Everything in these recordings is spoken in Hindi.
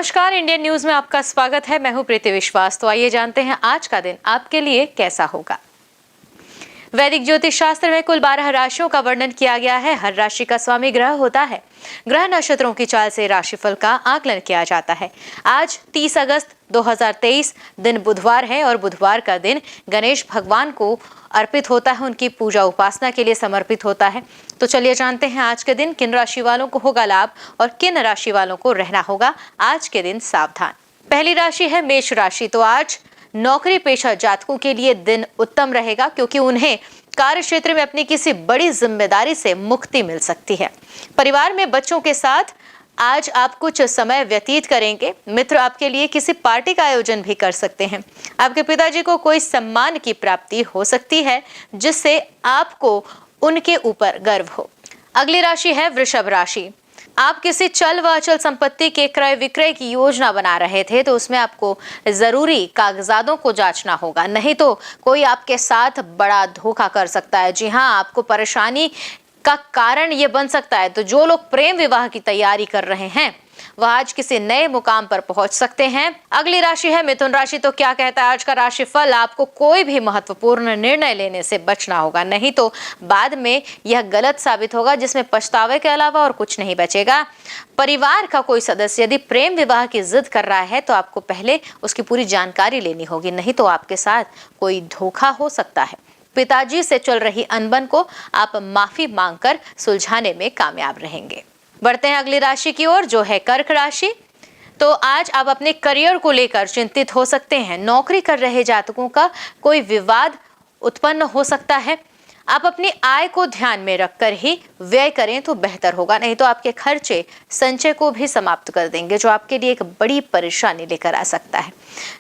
नमस्कार, इंडियन न्यूज में आपका स्वागत है। मैं हूं प्रीति विश्वास। तो आइए जानते हैं आज का दिन आपके लिए कैसा होगा। वैदिक ज्योतिष शास्त्र में कुल 12 राशियों का वर्णन किया गया है। हर राशि का स्वामी ग्रह होता है। ग्रह नक्षत्रों की चाल से राशिफल का आकलन किया जाता है। आज 30 अगस्त 2023 दिन बुधवार है और बुधवार का दिन गणेश भगवान को अर्पित होता है, उनकी पूजा उपासना के लिए समर्पित होता है। तो चलिए जानते हैं आज के दिन किन राशि वालों को होगा लाभ और किन राशि वालों को रहना होगा आज के दिन सावधान। पहली राशि है मेष राशि। तो आज नौकरी पेशा जातकों के लिए दिन उत्तम रहेगा, क्योंकि उन्हें कार्य क्षेत्र में अपनी किसी बड़ी जिम्मेदारी से मुक्ति मिल सकती है। परिवार में बच्चों के साथ आज आप कुछ समय व्यतीत करेंगे। मित्र आपके लिए किसी पार्टी का आयोजन भी कर सकते हैं। आपके पिताजी को कोई सम्मान की प्राप्ति हो सकती है, जिससे आपको उनके ऊपर गर्व हो। अगली राशि है वृषभ राशि। आप किसी चल व अचल संपत्ति के क्रय विक्रय की योजना बना रहे थे, तो उसमें आपको जरूरी कागजातों को जांचना होगा, नहीं तो कोई आपके साथ बड़ा धोखा कर सकता है। जी हाँ, आपको परेशानी का कारण ये बन सकता है। तो जो लोग प्रेम विवाह की तैयारी कर रहे हैं वह आज किसी नए मुकाम पर पहुंच सकते हैं। अगली राशि है मिथुन राशि। तो क्या कहता है आज का राशिफल? आपको कोई भी महत्वपूर्ण निर्णय लेने से बचना होगा, नहीं तो बाद में यह गलत साबित होगा, जिसमें पछतावे के अलावा और कुछ नहीं बचेगा। परिवार का कोई सदस्य यदि प्रेम विवाह की जिद कर रहा है तो आपको पहले उसकी पूरी जानकारी लेनी होगी, नहीं तो आपके साथ कोई धोखा हो सकता है। पिताजी से चल रही अनबन को आप माफी मांगकर सुलझाने में कामयाब रहेंगे। बढ़ते हैं अगली राशि की ओर, जो है कर्क राशि। तो आज आप अपने करियर को लेकर चिंतित हो सकते हैं। नौकरी कर रहे जातकों का कोई विवाद उत्पन्न हो सकता है। आप अपनी आय को ध्यान में रखकर ही व्यय करें तो बेहतर होगा, नहीं तो आपके खर्चे संचय को भी समाप्त कर देंगे, जो आपके लिए एक बड़ी परेशानी लेकर आ सकता है।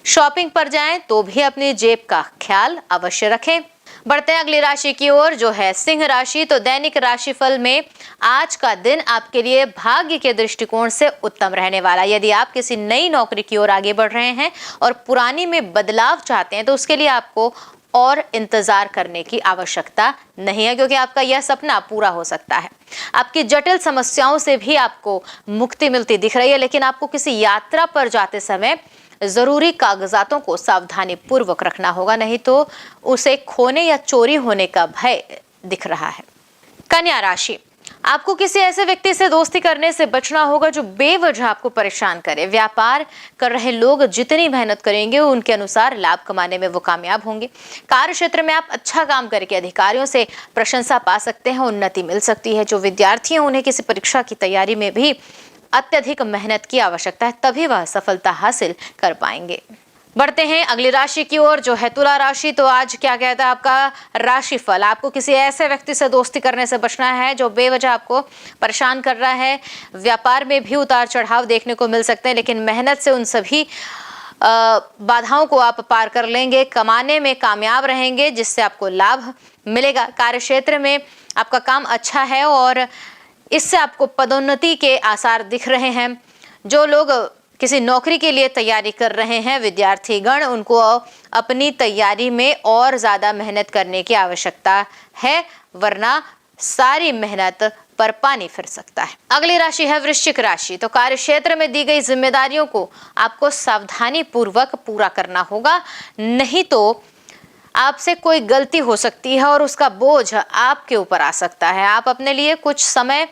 शॉपिंग पर जाएं तो भी अपनी जेब का ख्याल अवश्य रखें। बढ़ते हैं अगली राशि की ओर, जो है सिंह राशि। तो दैनिक राशिफल में आज का दिन आपके लिए भाग्य के दृष्टिकोण से उत्तम रहने वाला। यदि आप किसी नई नौकरी की ओर आगे बढ़ रहे हैं और पुरानी में बदलाव चाहते हैं, तो उसके लिए आपको और इंतजार करने की आवश्यकता नहीं है, क्योंकि आपका यह सपना पूरा हो सकता है। आपकी जटिल समस्याओं से भी आपको मुक्ति मिलती दिख रही है, लेकिन आपको किसी यात्रा पर जाते समय जरूरी कागजातों को सावधानी पूर्वक रखना होगा, नहीं तो उसे खोने या चोरी होने का भय दिख रहा है। कन्या राशि। आपको किसी ऐसे व्यक्ति से दोस्ती करने से बचना होगा जो बेवजह आपको परेशान करे। व्यापार कर रहे लोग जितनी मेहनत करेंगे उनके अनुसार लाभ कमाने में वो कामयाब होंगे। कार्य क्षेत्र में आप अच्छा काम करके अधिकारियों से प्रशंसा पा सकते हैं, उन्नति मिल सकती है। जो विद्यार्थी हैं उन्हें किसी परीक्षा की तैयारी में भी अत्यधिक मेहनत की आवश्यकता है, तभी वह सफलता हासिल कर पाएंगे। बढ़ते हैं अगली राशि की ओर, जो है तुला राशि। तो आज क्या कहता है आपका राशिफल? आपको किसी ऐसे व्यक्ति से दोस्ती करने से बचना है जो बेवजह आपको परेशान कर रहा है। व्यापार में भी उतार चढ़ाव देखने को मिल सकते हैं, लेकिन मेहनत से उन सभी बाधाओं को आप पार कर लेंगे। कमाने में कामयाब रहेंगे, जिससे आपको लाभ मिलेगा। कार्य क्षेत्र में आपका काम अच्छा है और इससे आपको पदोन्नति के आसार दिख रहे हैं। जो लोग किसी नौकरी के लिए तैयारी कर रहे हैं, विद्यार्थीगण, उनको अपनी तैयारी में और ज्यादा मेहनत करने की आवश्यकता है, वरना सारी मेहनत पर पानी फिर सकता है। अगली राशि है वृश्चिक राशि। तो कार्य क्षेत्र में दी गई जिम्मेदारियों को आपको सावधानी पूर्वक पूरा करना होगा, नहीं तो आपसे कोई गलती हो सकती है और उसका बोझ आपके ऊपर आ सकता है। आप अपने लिए कुछ समय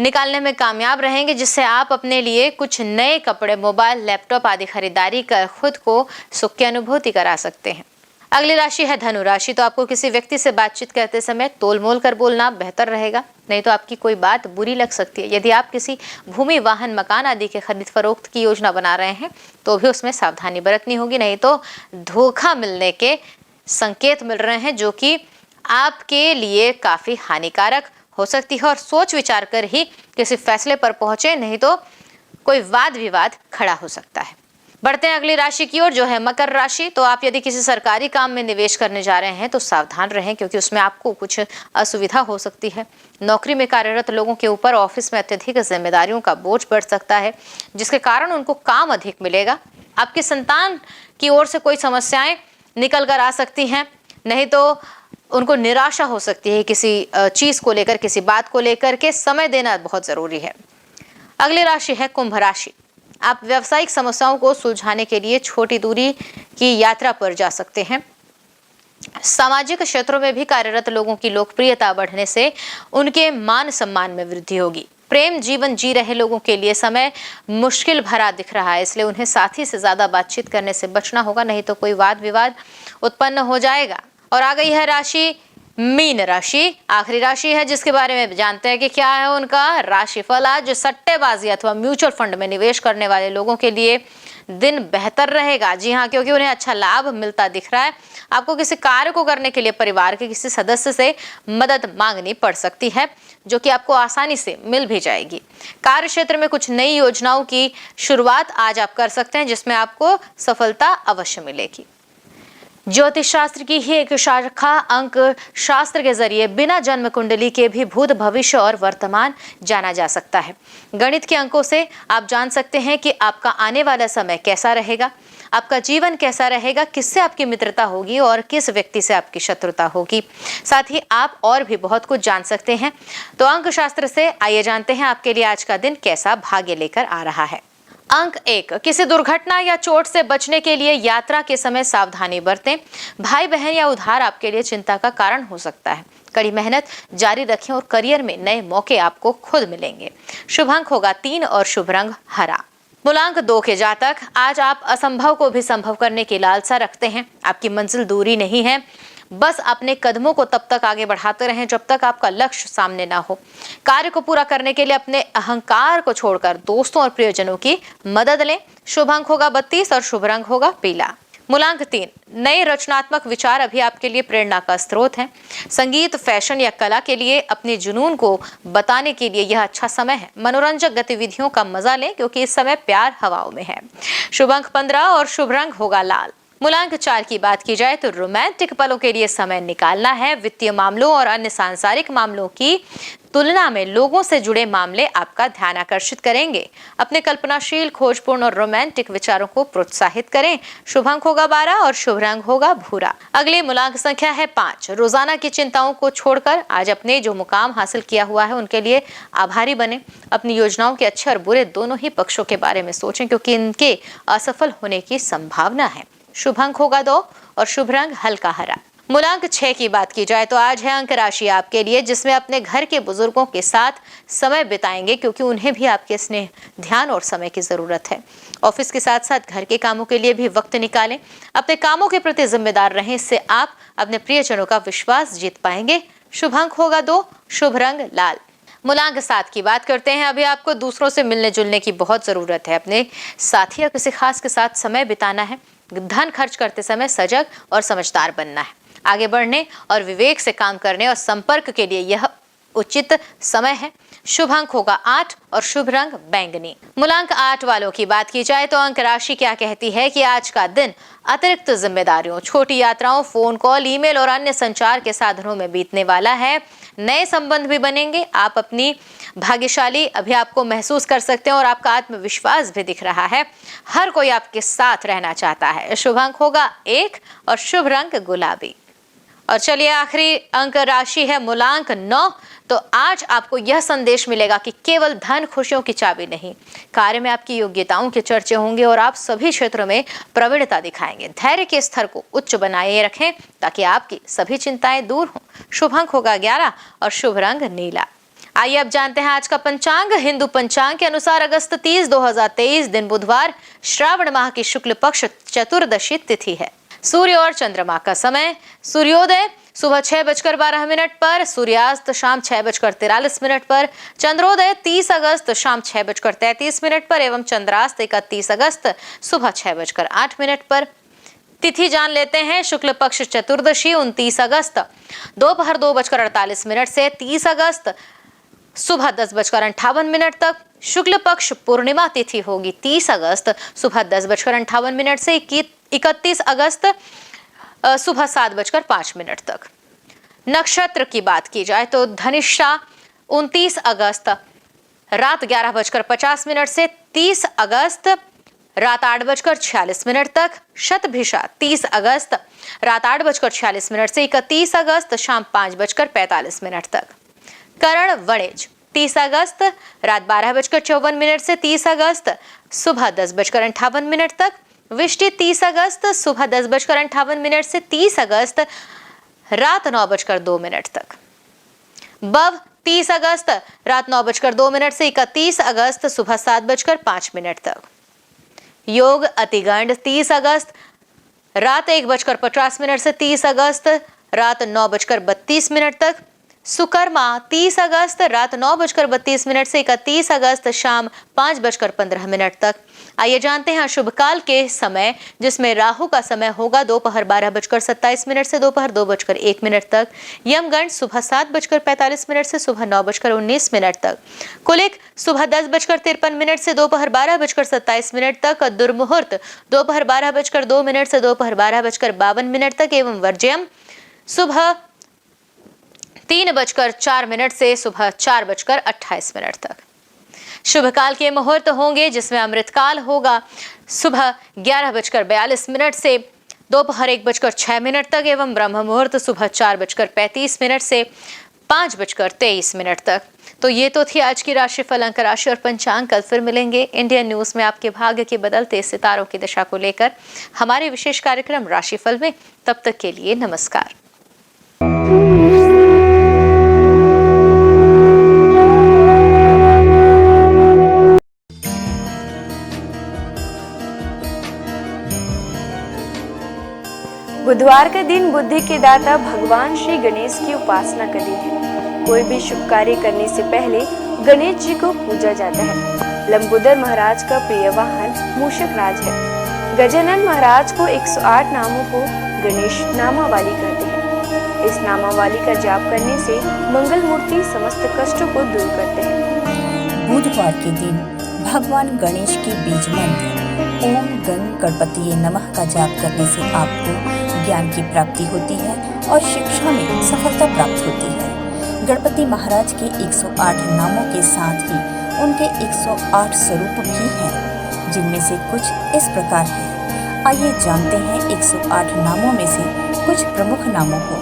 निकालने में कामयाब रहेंगे, जिससे आप अपने लिए कुछ नए कपड़े, मोबाइल, लैपटॉप आदि खरीदारी कर खुद को सुख की अनुभूति करा सकते हैं। अगली राशि है धनु राशि। तो आपको किसी व्यक्ति से बातचीत करते समय तोल मोल कर बोलना बेहतर रहेगा, नहीं तो आपकी कोई बात बुरी लग सकती है। यदि आप किसी भूमि, वाहन, मकान आदि के खरीद फरोख्त की योजना बना रहे हैं तो भी उसमें सावधानी बरतनी होगी, नहीं तो धोखा मिलने के संकेत मिल रहे हैं, जो कि आपके लिए काफी हानिकारक हो सकती है। और सोच विचार कर ही किसी फैसले पर पहुंचे, नहीं तो कोई वाद विवाद खड़ा हो सकता है। बढ़ते हैं अगली राशि की ओर, जो है मकर राशि। तो आप यदि किसी सरकारी काम में निवेश करने जा रहे हैं तो सावधान रहें, क्योंकि उसमें आपको कुछ असुविधा हो सकती है। नौकरी में कार्यरत लोगों के ऊपर ऑफिस में अत्यधिक जिम्मेदारियों का बोझ बढ़ सकता है, जिसके कारण उनको काम अधिक मिलेगा। आपकी संतान की ओर से कोई समस्याएं निकल कर आ सकती हैं, नहीं तो उनको निराशा हो सकती है किसी चीज को लेकर, किसी बात को लेकर के। समय देना बहुत जरूरी है। अगली राशि है कुंभ राशि। आप व्यावसायिक समस्याओं को सुलझाने के लिए छोटी दूरी की यात्रा पर जा सकते हैं। सामाजिक क्षेत्रों में भी कार्यरत लोगों की लोकप्रियता बढ़ने से उनके मान सम्मान में वृद्धि होगी। प्रेम जीवन जी रहे लोगों के लिए समय मुश्किल भरा दिख रहा है, इसलिए उन्हें साथी से ज्यादा बातचीत करने से बचना होगा, नहीं तो कोई वाद विवाद उत्पन्न हो जाएगा। और आ गई है राशि मीन राशि, आखिरी राशि है जिसके बारे में जानते हैं कि क्या है उनका राशिफल। आज सट्टेबाजी अथवा म्यूचुअल फंड में निवेश करने वाले लोगों के लिए दिन बेहतर रहेगा। जी हाँ, क्योंकि उन्हें अच्छा लाभ मिलता दिख रहा है। आपको किसी कार्य को करने के लिए परिवार के किसी सदस्य से मदद मांगनी पड़ सकती है, जो कि आपको आसानी से मिल भी जाएगी। कार्य क्षेत्र में कुछ नई योजनाओं की शुरुआत आज आप कर सकते हैं, जिसमें आपको सफलता अवश्य मिलेगी। ज्योतिष शास्त्र की ही एक शाखा अंक शास्त्र के जरिए बिना जन्म कुंडली के भी भूत, भविष्य और वर्तमान जाना जा सकता है। गणित के अंकों से आप जान सकते हैं कि आपका आने वाला समय कैसा रहेगा, आपका जीवन कैसा रहेगा, किससे आपकी मित्रता होगी और किस व्यक्ति से आपकी शत्रुता होगी। साथ ही आप और भी बहुत कुछ जान सकते हैं। तो अंक शास्त्र से आइए जानते हैं आपके लिए आज का दिन कैसा भाग्य लेकर आ रहा है। अंक 1, किसी दुर्घटना या चोट से बचने के लिए यात्रा के समय सावधानी बरतें। भाई बहन या उधार आपके लिए चिंता का कारण हो सकता है। कड़ी मेहनत जारी रखें और करियर में नए मौके आपको खुद मिलेंगे। शुभ अंक होगा 3 और शुभ रंग हरा। मूलांक 2 के जातक, आज आप असंभव को भी संभव करने की लालसा रखते हैं। आपकी मंजिल दूरी नहीं है, बस अपने कदमों को तब तक आगे बढ़ाते रहें जब तक आपका लक्ष्य सामने ना हो। कार्य को पूरा करने के लिए अपने अहंकार को छोड़कर दोस्तों और प्रियजनों की मदद लें। शुभ अंक होगा 32 और शुभ रंग होगा पीला। मूलांक 3, नए रचनात्मक विचार अभी आपके लिए प्रेरणा का स्रोत है। संगीत, फैशन या कला के लिए अपने जुनून को बताने के लिए यह अच्छा समय है। मनोरंजक गतिविधियों का मजा लें, क्योंकि इस समय प्यार हवाओं में है। शुभ अंक 15 और शुभ रंग होगा लाल। मूलांक 4 की बात की जाए तो रोमांटिक पलों के लिए समय निकालना है। वित्तीय मामलों और अन्य सांसारिक मामलों की तुलना में लोगों से जुड़े मामले आपका ध्यान आकर्षित करेंगे। अपने कल्पनाशील, खोजपूर्ण और रोमांटिक विचारों को प्रोत्साहित करें। शुभ अंक होगा 12 और शुभ रंग होगा भूरा। अगली मूलांक संख्या है 5। रोजाना की चिंताओं को छोड़कर आज अपने जो मुकाम हासिल किया हुआ है उनके लिए आभारी बने। अपनी योजनाओं के अच्छे और बुरे दोनों ही पक्षों के बारे में सोचें, क्योंकि इनके असफल होने की संभावना है। शुभ अंक होगा 2 और शुभ रंग हल्का हरा। मूलांक 6 की बात की जाए तो आज है अंक राशि आपके लिए, जिसमें अपने घर के बुजुर्गों के साथ समय बिताएंगे, क्योंकि उन्हें भी आपके स्नेह, ध्यान और समय की जरूरत है। ऑफिस के साथ साथ घर के कामों के लिए भी वक्त निकालें। अपने कामों के प्रति जिम्मेदार रहें, इससे आप अपने प्रियजनों का विश्वास जीत पाएंगे। शुभ अंक होगा 2, शुभ रंग लाल। मूलांक 7 की बात करते हैं। अभी आपको दूसरों से मिलने जुलने की बहुत जरूरत है। अपने साथी या किसी खास के साथ समय बिताना है। धन खर्च करते समय सजग और समझदार बनना है। आगे बढ़ने और विवेक से काम करने और संपर्क के लिए यह उचित समय है। शुभ अंक होगा 8 और शुभ रंग बैंगनी। मूलांक 8 वालों की बात की जाए तो अंक राशि क्या कहती है कि आज का दिन अतिरिक्त जिम्मेदारियों, छोटी यात्राओं, फोन कॉल, ईमेल और अन्य संचार के साधनों में बीतने वाला है। नए संबंध भी बनेंगे। आप अपनी भाग्यशाली अभी आपको महसूस कर सकते हैं और आपका आत्मविश्वास भी दिख रहा है। हर कोई आपके साथ रहना चाहता है। शुभ अंक होगा 1 और शुभ रंग गुलाबी। और चलिए आखिरी अंक राशि है मूलांक 9। तो आज आपको यह संदेश मिलेगा कि केवल धन खुशियों की चाबी नहीं, कार्य में आपकी योग्यताओं के चर्चे होंगे और आप सभी क्षेत्रों में प्रवीणता दिखाएंगे। धैर्य के स्तर को उच्च बनाए रखें ताकि आपकी सभी चिंताएं दूर हों। शुभ अंक होगा 11 और शुभ रंग नीला। आइए अब जानते हैं आज का पंचांग। हिंदू पंचांग के अनुसार अगस्त 30, 2023 दिन बुधवार, श्रावण माह की शुक्ल पक्ष चतुर्दशी तिथि है। सूर्य और चंद्रमा का समय, सूर्योदय सुबह 6:12 पर, सूर्यास्त शाम 6:43 पर, चंद्रोदय 30 अगस्त शाम 6:33 पर एवं चंद्रास्त 31 अगस्त सुबह 6:08 पर। तिथि जान लेते हैं। शुक्ल पक्ष चतुर्दशी 29 अगस्त दोपहर 2:48 से 30 अगस्त सुबह 10:58 तक। शुक्ल पक्ष पूर्णिमा तिथि होगी 30 अगस्त सुबह 10:58 से 31 अगस्त सुबह 7:05 तक। नक्षत्र की बात की जाए तो धनिष्ठा 29 अगस्त रात 11:50 से 30 अगस्त रात 8:46 तक। शतभिषा 30 अगस्त रात 8:46 से 31 अगस्त शाम 5:45 तक। करण वणिज 30 अगस्त रात 12:54 से 30 अगस्त सुबह 10:58 तक। विष्टि 30 अगस्त सुबह 10:58 से 30 अगस्त रात 9:02 तक। बव 30 अगस्त रात 9:02 से 31 अगस्त सुबह 7:05 तक। योग अतिगंड 30 अगस्त रात 1:50 से 30 अगस्त रात 9:32 तक। सुकर्मा 30 अगस्त रात 9:32 से 31 अगस्त शाम 5:15 तक। आइए जानते हैं अशुभ काल के समय, जिसमें राहु का समय होगा दोपहर 12:27 से दोपहर 2:01 तक। यमगंड सुबह 7:45 से सुबह 9:19 तक। कुलिक सुबह 10:53 से दोपहर 12:27 तक। दुर्मुहूर्त दोपहर 12:02 से दोपहर 12:52 तक एवं वर्ज्यम सुबह 3:04 से सुबह 4:28 तक। शुभ काल के मुहूर्त होंगे, जिसमें अमृत काल होगा सुबह 11:42 से दोपहर 1:06 तक एवं ब्रह्म मुहूर्त सुबह 4:35 से 5:23 तक। तो ये तो थी आज की राशिफल, अंक राशि और पंचांग। कल फिर मिलेंगे इंडियन न्यूज में आपके भाग्य के बदलते सितारों की दिशा को लेकर हमारे विशेष कार्यक्रम राशिफल में। तब तक के लिए नमस्कार। बुधवार का दिन बुद्धि के दाता भगवान श्री गणेश की उपासना का दिन है। कोई भी शुभ कार्य करने से पहले गणेश जी को पूजा जाता है। लंबोदर महाराज का प्रिय वाहन मूषक राज है। गजानन महाराज को 108 नामों को गणेश नामावली कहते हैं। इस नामावली का जाप करने से मंगल मूर्ति समस्त कष्टों को दूर करते हैं। बुधवार के दिन भगवान गणेश की बीज मंत्र ओम गं गणपतिये नमः का जाप करने से आपको ज्ञान की प्राप्ति होती है और शिक्षा में सफलता प्राप्त होती है। गणपति महाराज के 108 नामों के साथ ही उनके 108 स्वरूप भी हैं, जिनमें से कुछ इस प्रकार हैं। आइए जानते हैं 108 नामों में से कुछ प्रमुख नामों को।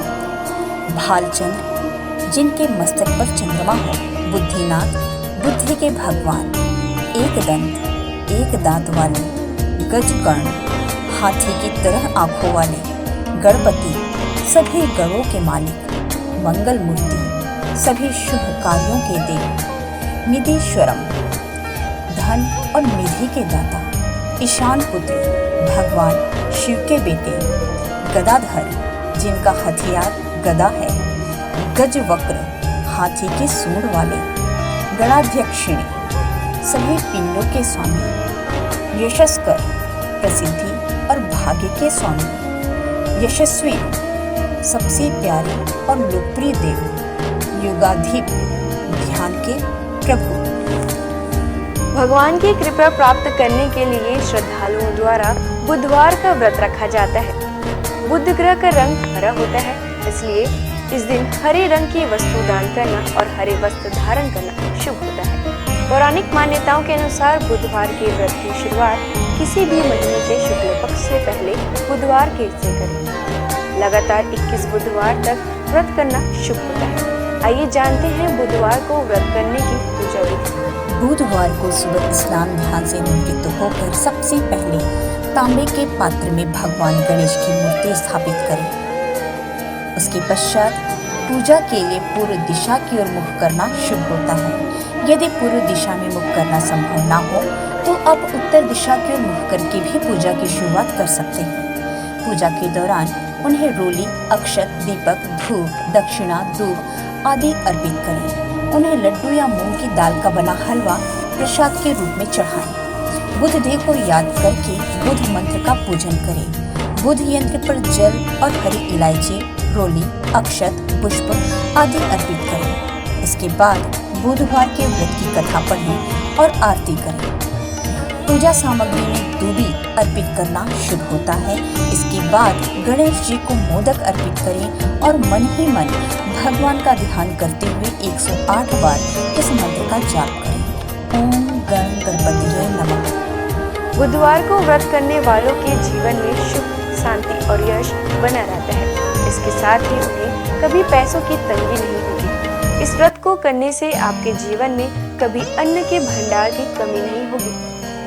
भालचंद्र, जिनके मस्तक पर चंद्रमा हो। बुद्धिनाथ, बुद्धि के भगवान। एकदंत, एक दांत वाले। गजकर्ण, हाथी की तरह आंखों वाले। गणपति, सभी गणों के मालिक। मंगल मूर्ति, सभी शुभ कार्यों के देव। निधीश्वरम, धन और निधि के दाता। ईशान पुत्र, भगवान शिव के बेटे। गदाधर, जिनका हथियार गदा है। गजवक्र, हाथी के सूंड वाले। गणाध्यक्षिणी, सभी पिंडों के स्वामी। यशस्कर, प्रसिद्धि और भाग्य के स्वामी। यशस्वी, सबसे प्यारे और लोकप्रिय देव। युगाधिप, ध्यान के प्रभु। भगवान की कृपा प्राप्त करने के लिए श्रद्धालुओं द्वारा बुधवार का व्रत रखा जाता है। बुध ग्रह का रंग हरा होता है, इसलिए इस दिन हरे रंग की वस्तु दान करना और हरे वस्त्र धारण करना शुभ होता है। पौराणिक मान्यताओं के अनुसार बुधवार के व्रत की शुरुआत किसी भी महीने के शुक्ल पक्ष से पहले बुधवार के से करें। लगातार 21 बुधवार तक व्रत करना शुभ होता है। आइए जानते हैं बुधवार को व्रत करने की पूजा विधि। बुधवार को सुबह स्नान ध्यान से निवृत्त होकर सबसे पहले तांबे के पात्र में भगवान गणेश की मूर्ति स्थापित करें। उसके पश्चात पूजा के लिए पूर्व दिशा की ओर मुख करना शुभ होता है। यदि पूर्व दिशा में मुख करना संभव ना हो तो आप उत्तर दिशा की ओर मुख करके भी पूजा की शुरुआत कर सकते हैं। पूजा के दौरान उन्हें रोली, अक्षत, दीपक, धूप, दक्षिणा, दूध आदि अर्पित करें। उन्हें लड्डू या मूंग की दाल का बना हलवा प्रसाद के रूप में चढ़ाएं। बुध देव को याद करके बुध मंत्र का पूजन करें। बुध यंत्र पर जल और हरी इलायची, रोली, अक्षत, पुष्प आदि अर्पित करें। इसके बाद बुधवार के व्रत की कथा पढ़ें और आरती करें। पूजा सामग्री में दूबी अर्पित करना शुभ होता है। इसके बाद गणेश जी को मोदक अर्पित करें और मन ही मन भगवान का ध्यान करते हुए 108 बार इस मंत्र का जाप करें। ओम गण गणपतिये नमः। बुधवार को व्रत करने वालों के जीवन में सुख, शांति और यश बना रहता है। इसके साथ ही उन्हें कभी पैसों की तंगी नहीं होगी। इस व्रत को करने से आपके जीवन में कभी अन्न के भंडार की कमी नहीं होगी।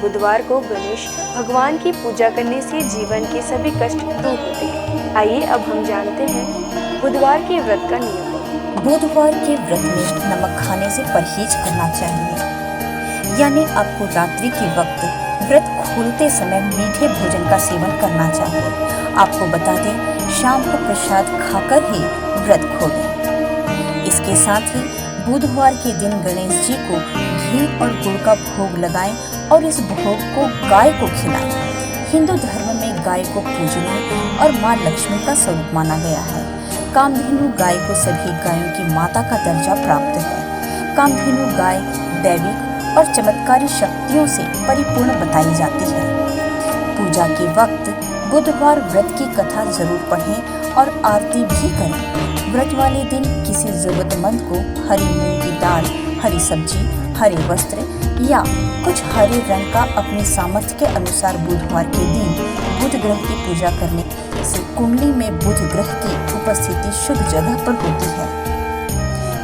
बुधवार को गणेश भगवान की पूजा करने से जीवन के सभी कष्ट दूर होते हैं। आइए अब हम जानते हैं बुधवार के व्रत का नियम। बुधवार के व्रत में नमक खाने से परहेज करना चाहिए, यानी आपको रात्रि के वक्त व्रत खोलते समय मीठे भोजन का सेवन करना चाहिए। आपको बता दें, शाम को प्रसाद खाकर ही व्रत खोलें। इसके साथ ही बुधवार के दिन गणेश जी को घी और गुड़ का भोग लगाएं और इस भोग को गाय को खिलाएं। हिंदू धर्म में गाय को पूजनीय और मां लक्ष्मी का स्वरूप माना गया है। कामधेनु गाय को सभी गायों की माता का दर्जा प्राप्त है। कामधेनु गाय दैविक और चमत्कारी शक्तियों से परिपूर्ण बताई जाती है। पूजा के वक्त बुधवार व्रत की कथा जरूर पढ़ें और आरती भी करें। व्रत वाले दिन किसी जरूरतमंद को हरी मूंग की दाल, हरी सब्जी, हरे वस्त्र या कुछ हरे रंग का अपनी सामर्थ्य के अनुसार बुधवार के दिन बुध ग्रह की पूजा करने से कुंडली में बुध ग्रह की उपस्थिति शुभ जगह पर होती है।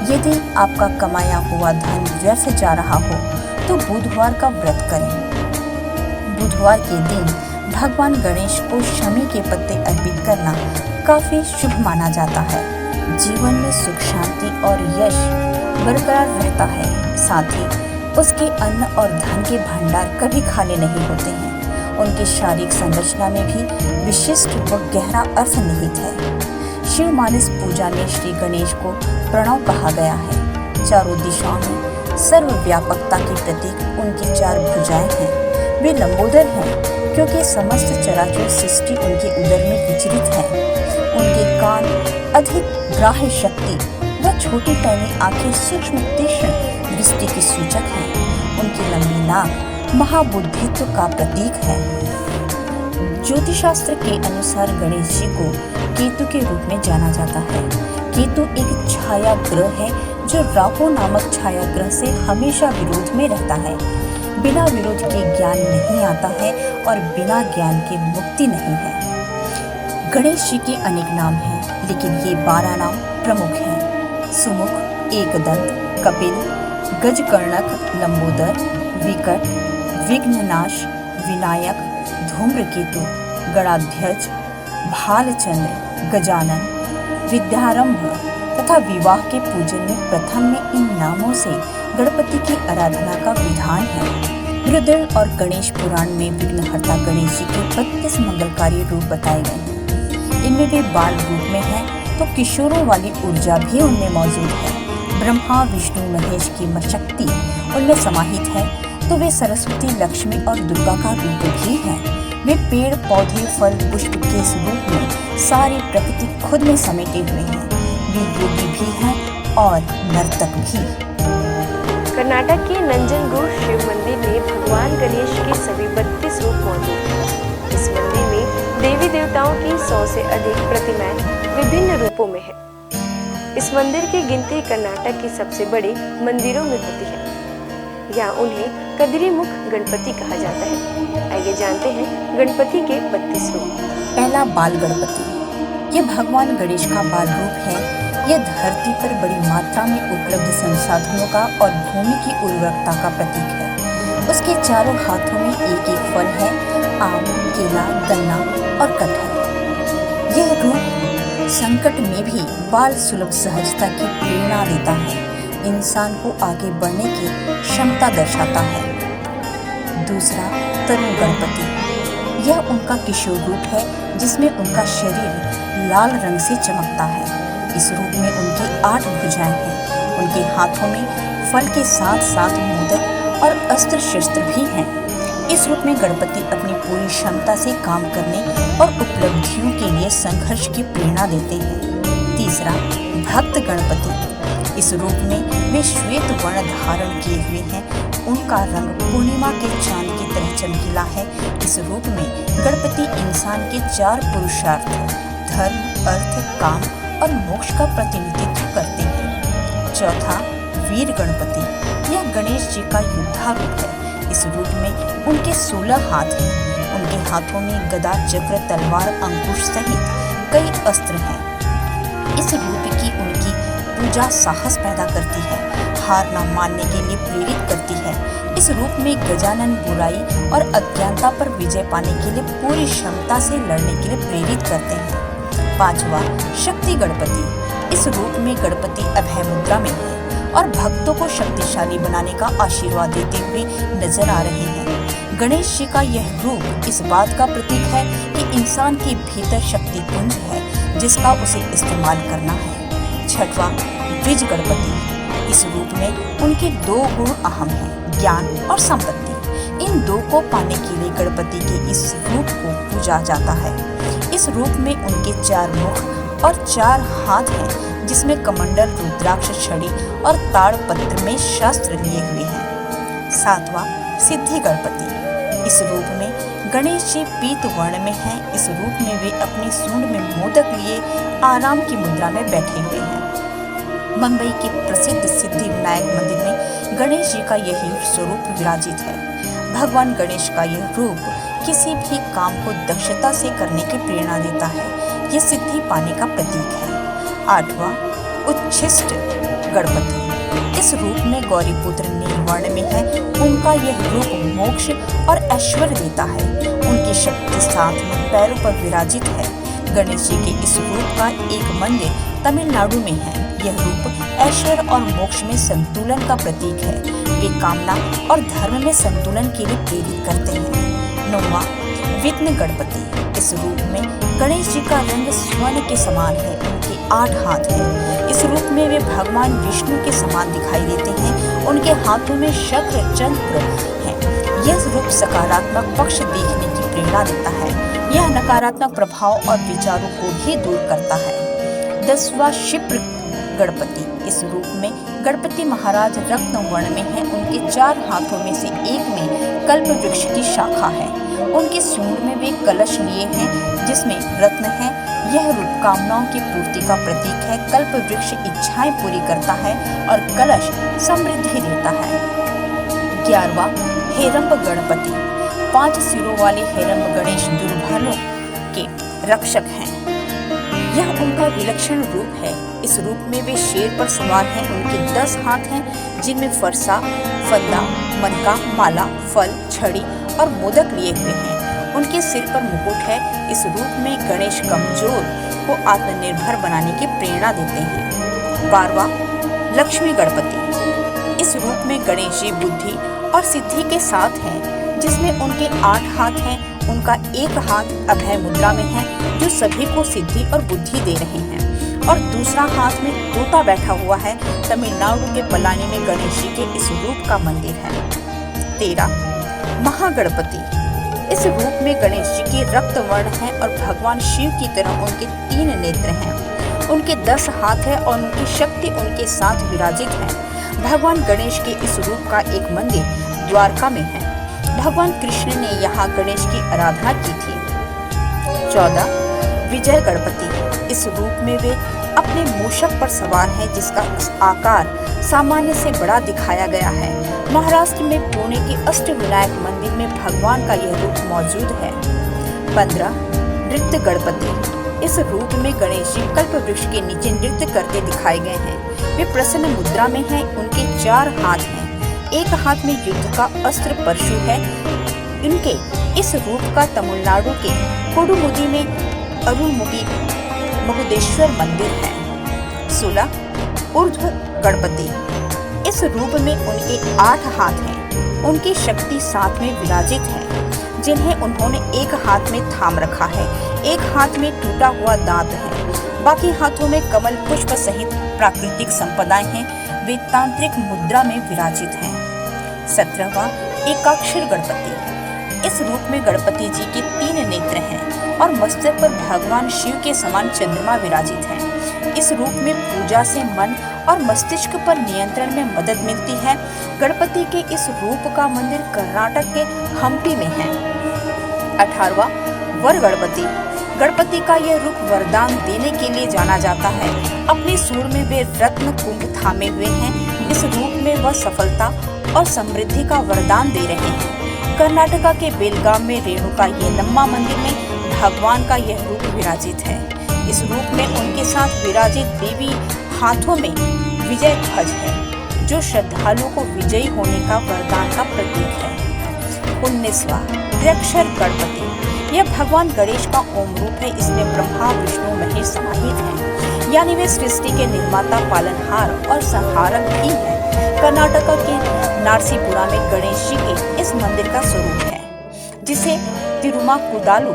यदि आपका कमाया हुआ धन व्यर्थ जा रहा हो तो बुधवार का व्रत करें। बुधवार के दिन भगवान गणेश को शमी के पत्ते अर्पित करना काफी शुभ माना जाता है। जीवन में सुख, शांति और यश बरकरार रहता है। साथ ही उसके अन्न और धन के भंडार कभी खाली नहीं होते हैं। उनकी शारीरिक संरचना में भी विशिष्ट व गहरा अर्थ निहित है। शिव मानस पूजा में श्री गणेश को प्रणव कहा गया है। चारों दिशाओं में सर्वव्यापकता के प्रतीक उनकी चार भुजाएं हैं। वे लंबोदर हैं क्योंकि समस्त चराचर सृष्टि उनके उदर में विचरित है। उनके कान अधिक ग्राह्य शक्ति व छोटी पैनी आंखें सूक्ष्म तीक्ष्ण दृष्टि की सूचक है। उनकी लंबी नाक महाबुद्धित्व का प्रतीक है। ज्योतिषशास्त्र के अनुसार गणेश जी को केतु के रूप में जाना जाता है। केतु एक छाया ग्रह है जो राहु नामक छाया ग्रह से हमेशा विरोध में रहता है। बिना विरोध के ज्ञान नहीं आता है और बिना ज्ञान के मुक्ति नहीं है। गणेश जी के अनेक नाम हैं, लेकिन ये 12 नाम प्रमुख हैं। सुमुख, एकदंत, कपिल, गजकर्णक, लंबोदर, विकट, विघ्ननाश, विनायक, धूम्रकेतु, गणाध्यक्ष, भालचंद्र, गजानन, विद्यारंभ तथा विवाह के पूजन में प्रथम में इन नामों से गणपति की आराधना का विधान है। रुद्र और गणेश पुराण में विघ्नहर्ता गणेश जी के 32 मंगलकारी रूप बताए गए हैं। इनमें वे बाल रूप में हैं तो किशोरों वाली ऊर्जा भी उनमें मौजूद है। ब्रह्मा, विष्णु, महेश की शक्ति उनमें समाहित है तो वे सरस्वती, लक्ष्मी और दुर्गा का रूप भी हैं। वे पेड़, पौधे, फल, पुष्प के स्वरूप में सारी प्रकृति खुद में समेटे हुए हैं। वे योगी भी हैं और नर्तक भी। कर्नाटक के नंजनगुड शिव मंदिर में भगवान गणेश के सभी 32 रूप मौजूद हैं। इस मंदिर में देवी देवताओं की 100 से अधिक प्रतिमाएं विभिन्न रूपों में है। इस मंदिर की गिनती कर्नाटक की सबसे बड़े मंदिरों में होती है। यहाँ उन्हें कदिरीमुख गणपति कहा जाता है। आइए जानते हैं गणपति के 32 रूप। पहला, बाल गणपति। यह भगवान गणेश का बाल रूप है। यह धरती पर बड़ी मात्रा में उपलब्ध संसाधनों का और भूमि की उर्वरकता का प्रतीक है। उसके चारों हाथों में एक एक फल है, आम, केला, गन्ना और कटहल। यह रूप संकट में भी बाल सुलभ सहजता की प्रेरणा देता है। इंसान को आगे बढ़ने की क्षमता दर्शाता है। दूसरा, तरुण गणपति। यह उनका किशोर रूप है जिसमें उनका शरीर लाल रंग से चमकता है। इस रूप में उनकी 8 भुजाएं हैं। उनके हाथों में फल के साथ साथ मोदक और अस्त्र शस्त्र भी हैं। इस रूप में गणपति अपनी पूरी क्षमता से काम करने और उपलब्धियों के लिए संघर्ष की प्रेरणा देते हैं। तीसरा, भक्त गणपति। इस रूप में वे श्वेत वर्ण धारण किए हुए हैं। उनका रंग पूर्णिमा के चांद की तरह चमकीला है। इस रूप में गणपति इंसान के 4 पुरुषार्थ धर्म, अर्थ, काम और मोक्ष का प्रतिनिधित्व करते हैं। चौथा, वीर गणपति। यह गणेश जी का योद्धा रूप है। इस रूप में उनके 16 हाथ हैं। उनके हाथों में गदा, चक्र, तलवार, अंकुश सहित कई अस्त्र हैं। इस रूप की उनकी पूजा साहस पैदा करती है, हार न मानने के लिए प्रेरित करती है। इस रूप में गजानन बुराई और अज्ञानता पर विजय पाने के लिए पूरी क्षमता से लड़ने के लिए प्रेरित करते हैं। पांचवा, शक्ति गणपति। इस रूप में गणपति अभय मुद्रा में है और भक्तों को शक्तिशाली बनाने का आशीर्वाद देते हुए नजर आ रहे हैं। गणेश जी का यह रूप इस बात का प्रतीक है कि इंसान के भीतर शक्ति पुंज है जिसका उसे इस्तेमाल करना है। छठवां, द्विज गणपति। इस रूप में उनके दो गुण अहम हैं, ज्ञान और संपत्ति। इन दो को पाने के लिए गणपति के इस रूप को पूजा जाता है। इस रूप में उनके 4 मुख और 4 हाथ हैं, जिसमें कमंडल, रुद्राक्ष, छड़ी और ताड़पत्र में शस्त्र लिए हुए हैं। सातवां, सिद्धि गणपति। इस रूप में गणेश जी पीत वर्ण में हैं। इस रूप में वे अपनी सूंड में मोदक लिए आराम की मुद्रा में बैठे हुए हैं। मुंबई के प्रसिद्ध सिद्धि विनायक मंदिर में गणेश जी का यही स्वरूप विराजित है। भगवान गणेश का यह रूप किसी भी काम को दक्षता से करने की प्रेरणा देता है। यह सिद्धि पाने का प्रतीक है। आठवां, उच्छिष्ट गणपति। इस रूप में गौरीपुत्र नीलवर्ण में है। उनका यह रूप मोक्ष और ऐश्वर्य देता है। उनकी शक्ति साथ में पैरों पर विराजित है। गणेश जी के इस रूप का एक मंदिर तमिलनाडु में है। यह रूप ऐश्वर्य और मोक्ष में संतुलन का प्रतीक है। वे कामना और धर्म में संतुलन के लिए प्रेरित करते हैं। नौवां, विघ्न गणपति। इस रूप में गणेश जी का रंग स्वर्ण के समान है। उनके 8 हाथ हैं। इस रूप में वे भगवान विष्णु के समान दिखाई देते हैं। उनके हाथों में शक्र चक्र है। यह रूप सकारात्मक पक्ष देखने की प्रेरणा देता है। यह नकारात्मक प्रभाव और विचारों को भी दूर करता है। 10वां, क्षिप्र गणपति। इस रूप में गणपति महाराज रत्न वर्ण में हैं। उनके 4 हाथों में से एक में कल्प वृक्ष की शाखा है। उनके सूंड में वे कलश लिए हैं जिसमें रत्न है। यह रूप कामनाओं की पूर्ति का प्रतीक है। कल्प वृक्ष इच्छाएं पूरी करता है और कलश समृद्धि देता है। 11वां, हेरंब गणपति। 5 सिरों वाले हेरंब गणेश दुर्बलों के रक्षक हैं। यह उनका विलक्षण रूप है। इस रूप में वे शेर पर सवार हैं। उनके 10 हाथ हैं जिनमें फरसा, फंदा, मनका, माला, फल, छड़ी और मोदक लिए हुए हैं। उनके सिर पर मुकुट है। इस रूप में गणेश कमजोर को आत्मनिर्भर बनाने की प्रेरणा देते हैं। 12वां, लक्ष्मी गणपति। इस रूप में गणेश जी बुद्धि और सिद्धि के साथ हैं, जिसमें उनके 8 हाथ हैं। उनका एक हाथ अभय मुद्रा में है जो सभी को सिद्धि और बुद्धि दे रहे हैं और दूसरा हाथ में तोता बैठा हुआ है। तमिलनाडु के पलानी में गणेश जी के इस रूप का मंदिर है। 13, महागणपति। इस रूप में गणेश जी के रक्त वर्ण है और भगवान शिव की तरह उनके 3 नेत्र हैं। उनके 10 हाथ है और उनकी शक्ति उनके साथ विराजित है। भगवान गणेश के इस रूप का एक मंदिर द्वारका में है। भगवान कृष्ण ने यहाँ गणेश की आराधना की थी। 14, विजय गणपति। इस रूप में वे अपने मूषक पर सवार हैं जिसका आकार सामान्य से बड़ा दिखाया गया है। महाराष्ट्र में पुणे के अष्टविनायक मंदिर में भगवान का यह रूप मौजूद है। 15, नृत्य गणपति। इस रूप में गणेश जी कल्प वृक्ष के नीचे नृत्य करते दिखाए गए हैं। वे प्रसन्न मुद्रा में हैं। उनके 4 हाथ हैं। एक हाथ में युद्ध का अस्त्र परशु है। इनके इस रूप का तमिलनाडु के कोडुमुदी में अरुलमुगी महुदेश्वर मंदिर है। 16, ऊर्ध्व गणपति। इस रूप में उनके 8 हाथ हैं। उनकी शक्ति साथ में विराजित है, जिन्हें उन्होंने एक हाथ में थाम रखा है। एक हाथ में टूटा हुआ दांत है। बाकी हाथों में कमल पुष्प सहित प्राकृतिक संपदाएं हैं। वे तांत्रिक मुद्रा में विराजित हैं। 17वां, एकाक्षर गणपति। इस रूप में गणपति जी के 3 नेत्र हैं और मस्तक पर भगवान शिव के समान चंद्रमा विराजित है। इस रूप में पूजा से मन और मस्तिष्क पर नियंत्रण में मदद मिलती है। गणपति के इस रूप का मंदिर कर्नाटक के हम्पी में है। 18वां, वर गणपति। गणपति का यह रूप वरदान देने के लिए जाना जाता है। अपनी सूंड में वे रत्न कुंभ थामे हुए हैं। इस रूप में वह सफलता और समृद्धि का वरदान दे रहे हैं। कर्नाटका के बेलगाम में रेणुका येलम्मा मंदिर में भगवान का यह रूप विराजित है। इस रूप में उनके साथ विराजित देवी हाथों में विजय ध्वज है, जो श्रद्धालुओं को विजयी होने का वरदान का प्रतीक है। 19वां त्र्यक्षर गणपति। यह भगवान गणेश का ओम रूप है। इसमें ब्रह्मा विष्णु महेश समाहित हैं, यानी वे सृष्टि के निर्माता, पालनहार और संहारक भी हैं। कर्नाटक के नारसीपुरा में गणेश जी के इस मंदिर का स्वरूप है, जिसे तिरुमाकुदालु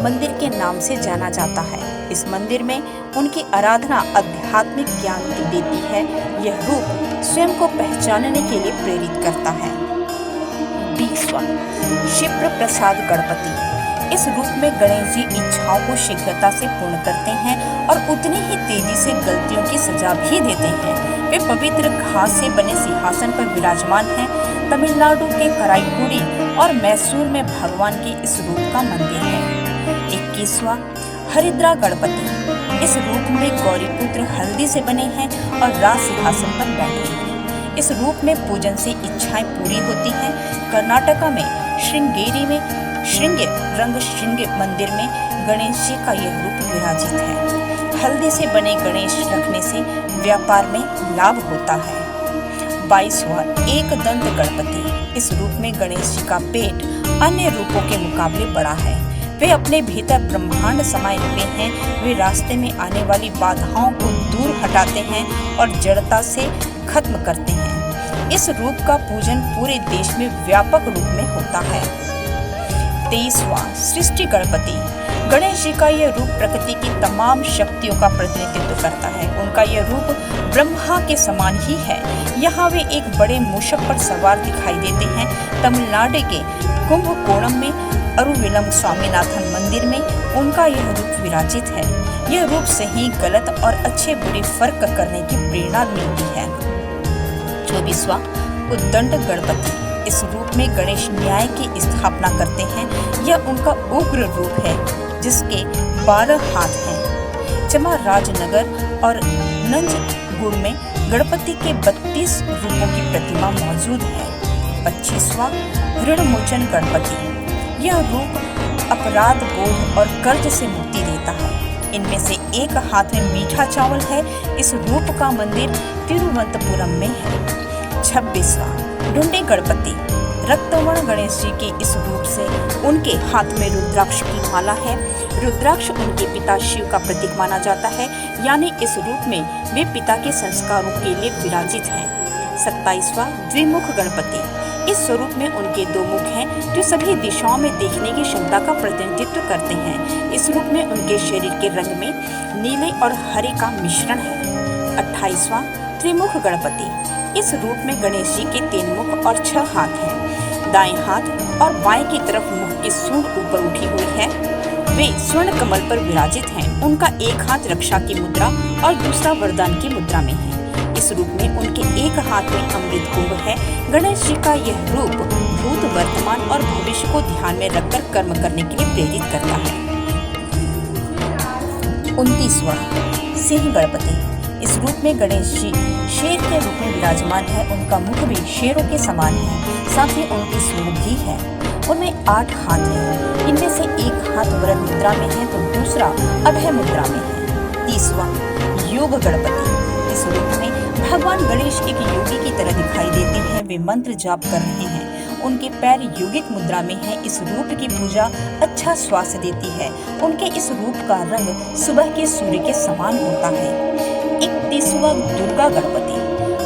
मंदिर के नाम से जाना जाता है। इस मंदिर में उनकी आराधना आध्यात्मिक ज्ञान देती है। यह रूप स्वयं को पहचानने के लिए प्रेरित करता है। 20वां क्षिप्र प्रसाद गणपति। इस रूप में गणेश जी इच्छाओं को शीघ्रता से पूर्ण करते हैं और उतनी ही तेजी से गलतियों की सजा भी देते हैं। वे पवित्र घास से बने सिंहासन पर विराजमान हैं। तमिलनाडु के कराईकुडी और मैसूर में भगवान के इस रूप का मंदिर है। 21वां हरिद्रा गणपति। इस रूप में गौरीपुत्र हल्दी से बने हैं और राज सिंहासन पर बैठे हैं। इस रूप में पूजन से इच्छाएं पूरी होती हैं। कर्नाटका में श्रृंगेरी में श्रृंगे रंग श्रृंगे मंदिर में गणेश जी का यह रूप विराजित है। हल्दी से बने गणेश रखने से व्यापार में लाभ होता है। 22वां एक दंत गणपति। इस रूप में गणेश जी का पेट अन्य रूपों के मुकाबले बड़ा है। वे अपने भीतर ब्रह्मांड समाये हुए हैं। वे रास्ते में आने वाली बाधाओं को दूर हटाते हैं और जड़ता से खत्म करते हैं। इस रूप का पूजन पूरे देश में व्यापक रूप में होता है। 23वां सृष्टि गणपति। गणेश जी का यह रूप प्रकृति की तमाम शक्तियों का प्रतिनिधित्व करता है। उनका यह रूप ब्रह्मा के समान ही है। यहाँ वे एक बड़े मूषक पर सवार दिखाई देते हैं। तमिलनाडु के कुंभकोणम में अरुविलम स्वामीनाथन मंदिर में उनका यह रूप विराजित है। यह रूप सही गलत और अच्छे बुरे फर्क करने की प्रेरणा मिलती है। 24वां उद्दंड गणपति। इस रूप में गणेश न्याय की स्थापना करते हैं। यह उनका उग्र रूप है, जिसके 12 हाथ हैं। चामराजनगर और नंजगुड़ में गणपति के 32 रूपों की प्रतिमा मौजूद है। 25वां ऋणमोचन गणपति। यह रूप अपराध बोध और कर्ज से मुक्ति देता है। इनमें से एक हाथ में मीठा चावल है। इस रूप का मंदिर तिरुवनंतपुरम में है। 26वां ढूंढे गणपति। रक्तवर्ण गणेश जी के इस रूप से उनके हाथ में रुद्राक्ष की माला है। रुद्राक्ष उनके पिता शिव का प्रतीक माना जाता है, यानी इस रूप में वे पिता के संस्कारों के लिए विराजित हैं। 27वां द्विमुख गणपति। इस स्वरूप में उनके 2 मुख हैं, जो सभी दिशाओं में देखने की क्षमता का प्रतिनिधित्व करते हैं। इस रूप में उनके शरीर के रंग में नीले और हरे का मिश्रण है। 28वां त्रिमुख गणपति। इस रूप में गणेश जी के 3 मुख और 6 हाथ हैं। दाएं हाथ और बाएं की तरफ मुख की सूंड ऊपर उठी हुई है। वे स्वर्ण कमल पर विराजित हैं। उनका एक हाथ रक्षा की मुद्रा और दूसरा वरदान की मुद्रा में है। इस रूप में उनके एक हाथ में अमृत कुंभ है। गणेश जी का यह रूप भूत, वर्तमान और भविष्य को ध्यान में रखकर कर्म करने के लिए प्रेरित करता है। 29वां सिंह गणपति। इस रूप में गणेश जी शेर के रूप में विराजमान है। उनका मुख भी शेरों के समान है, साथ ही उनकी सूंड भी है। उनमें 8 हाथ हैं। इनमें से एक हाथ वरद मुद्रा में है तो दूसरा अभय मुद्रा में है। 30वां योग गणपति। इस रूप में भगवान गणेश एक योगी की तरह दिखाई देते हैं। वे मंत्र जाप कर रहे हैं। उनके पैर योगिक मुद्रा में हैं। इस रूप की पूजा अच्छा स्वास्थ्य देती है। उनके इस रूप का रंग सुबह के सूर्य के समान होता है। 31वां दुर्गा गणपति।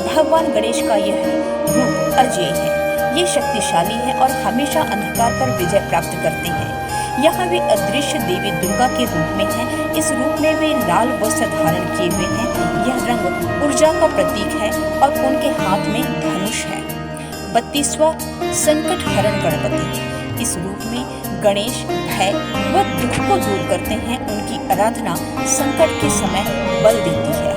भगवान गणेश का यह रूप अजेय है। ये शक्तिशाली है और हमेशा अंधकार पर विजय प्राप्त करते हैं। यहाँ वे अदृश्य देवी दुर्गा के रूप में हैं। इस रूप में वे लाल वस्त्र धारण किए हुए हैं। यह रंग ऊर्जा का प्रतीक है और उनके हाथ में धनुष है। 32वां संकट हरण गणपति। इस रूप में गणेश भय व दुख को दूर करते हैं। उनकी आराधना संकट के समय बल देती है।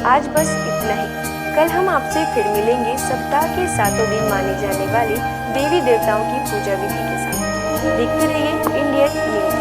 आज बस इतना ही। कल हम आपसे फिर मिलेंगे सप्ताह के 7 दिन माने जाने वाले देवी देवताओं की पूजा विधि के साथ। देखते रहिए इंडियन न्यूज।